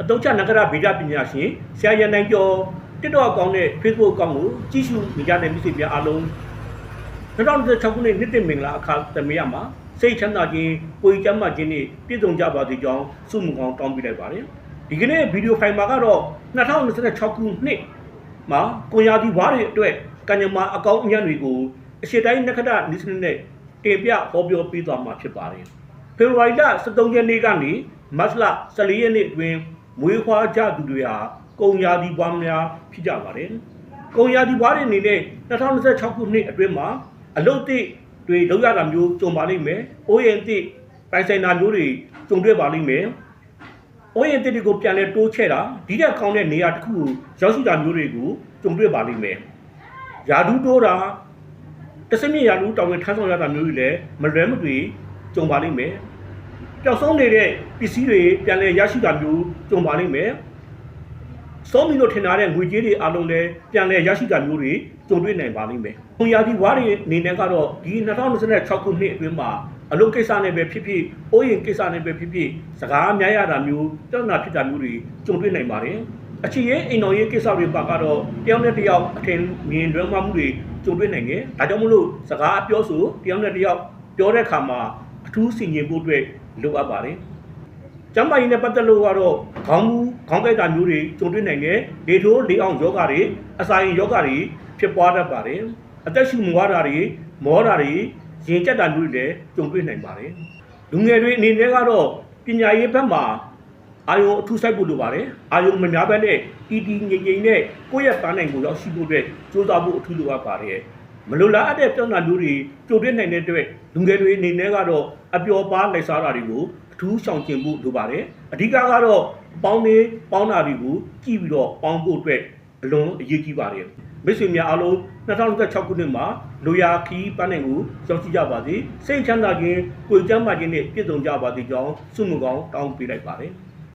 အတုံးချနဂရဗေဒပညာရှင်ဆရာရန်နိုင်ကျော် TikTok အကောင့်နဲ့ Facebook အကောင့်ကိုကြည့်ရှုနေကြတဲ့မိတ်ဆွေများအားလုံး2026ခုနှစ်နှစ်သစ်မင်္ဂလာအခါသမယမှာစိတ်ချမ်းသာခြင်းကိုယ်ကျန်းမာခြင်းနဲ့ပြည့်စုံကြပါစေကြောင်းဆုမွန်ကောင်းတောင်းပေးလိုက်ပါတယ်ဒီကနေ့ဗီဒီယိုဖိုင်မှာကတော့2026ခုနှစ်မှာကိုရာဒီဝါးတွေအတွက်ကံကြမ္မာအကောင့်အမြတ်တွေကိုအရှိတိုင်းနက္ခတ္တနိစနစ်နဲ့တင်ပြဟောပြောပေးသွားမှာဖြစ်ပါတယ်ဖေဖော်ဝါရီလ23ရက်နေ့ကနေမတ်လ14ရက်နေ့အတွင်းမွေးဖွားကြသူတွေဟာကုံရာဒီပွားများဖြစ်ကြပါတယ်ကုံရာဒီပွားတွေအနေနဲ့2026ခုနှစ်အတွင်းမှာအလုတ်တိတွေလောက်ရတာမျိုးကြုံပါလိမ့်မယ်။အိုးရင်တိပိုင်ဆိုင်တာမျိုးတွေကြုံတွေ့ပါလိမ့်မယ်။အိုးရင်တိတွေကိုပြန်လဲတိုးချဲ့တာဒီတက်ကောင်းတဲ့နေရာတစ်ခုကိုရောက်ရှိတာမျိုးတွေကိုကြုံတွေ့ပါလိမ့်မယ်။ယာဒူးတိုးတာတစမြင့်ယာဒူးတောင်းဝင်ထမ်းဆောင်ရတာမျိုးတွေလည်းမလွဲမသွေကြုံပါလိမ့်မယ်။ပျောက်ဆုံးနေတဲ့ပစ္စည်းတွေပြန်လဲရရှိတာမျိုးကြုံပါလိမ့်မယ်။စောမီလို့ထင်ထားတဲ့ငွေကြေးတွေအလုံးလည်းပြန်လဲရရှိတာမျိုးတွေကြုံတွေ့နိုင်ပါလိမ့်မယ်။ခွန်ရာဒီဝါတွေအနေနဲ့ကတော့ဒီ2026ခုနှစ်အတွင်းမှာအလုပ်ကိစ္စနဲ့ပဲဖြစ်ဖြစ်အိုးရင်ကိစ္စနဲ့ပဲဖြစ်ဖြစ်စကားများရတာမျိုးပြဿနာဖြစ်တာမျိုးတွေကြုံတွေ့နိုင်ပါတယ်။အချစ်ရဲ့အိမ်တော်ရေးကိစ္စတွေပါကတော့တယောက်နဲ့တယောက်အထင်မြင်လွဲမှားမှုတွေကြုံတွေ့နိုင်တယ်။ဒါကြောင့်မလို့စကားပြောဆိုတယောက်နဲ့တယောက်ပြောတဲ့အခါမှာအထူးဆင်ခြင်ဖို့အတွက်လိုအပ်ပါတယ်။ကျန်းမာရေးနဲ့ပတ်သက်လို့ကတော့ခေါင်းကိုက်တာမျိုးတွေကြုံတွေ့နိုင်တယ်။လေထိုးလေအောင်ယောဂတွေအစာရင်ယောဂတွေဖြစ်ပွားတတ်ပါတယ်။အသက်ရှူမွားတာတွေမောတာတွေရင်ကျက်တာမျိုးတွေလည်းကြုံတွေ့နိုင်ပါတယ်။လူငယ်တွေအနေနဲ့ကတော့ပညာရေးဘက်မှာအာယုံအထူးစိုက်ဖို့လိုပါတယ်။အာယုံမများဘဲနဲ့တည်တည်ငြိမ်ငြိမ်နဲ့ကိုယ့်ရဲ့ပန်းနိုင်ကိုရောက်ရှိဖို့အတွက်ကြိုးစားဖို့အထူးလိုအပ်ပါတယ်။မလိုလားအပ်တဲ့ပြဿနာမျိုးတွေကြုံတွေ့နိုင်တဲ့အတွက်လူငယ်တွေအနေနဲ့ကတော့အပျော်ပါးလိုက်စားတာတွေကိုအထူးရှောင်ကျဉ်ဖို့လိုပါတယ်။အဓိကကတော့ပေါင်းတာတွေကိုကြည့်ပြီးတော့ပေါင်းဖို့အတွက်အလွန်အရေးကြီးပါတယ်။မိတ်ဆွေများအားလုံး2026ခုနှစ်မှာလိုရာခီးပန်းနိုင်ကိုရောက်ရှိကြပါစေ။စိတ်ချမ်းသာခြင်းကိုယ်ကျန်းမာခြင်းနဲ့ပြည့်စုံကြပါစေကြောင်းဆုမွန်ကောင်းတောင်းပေးလိုက်ပါတယ်။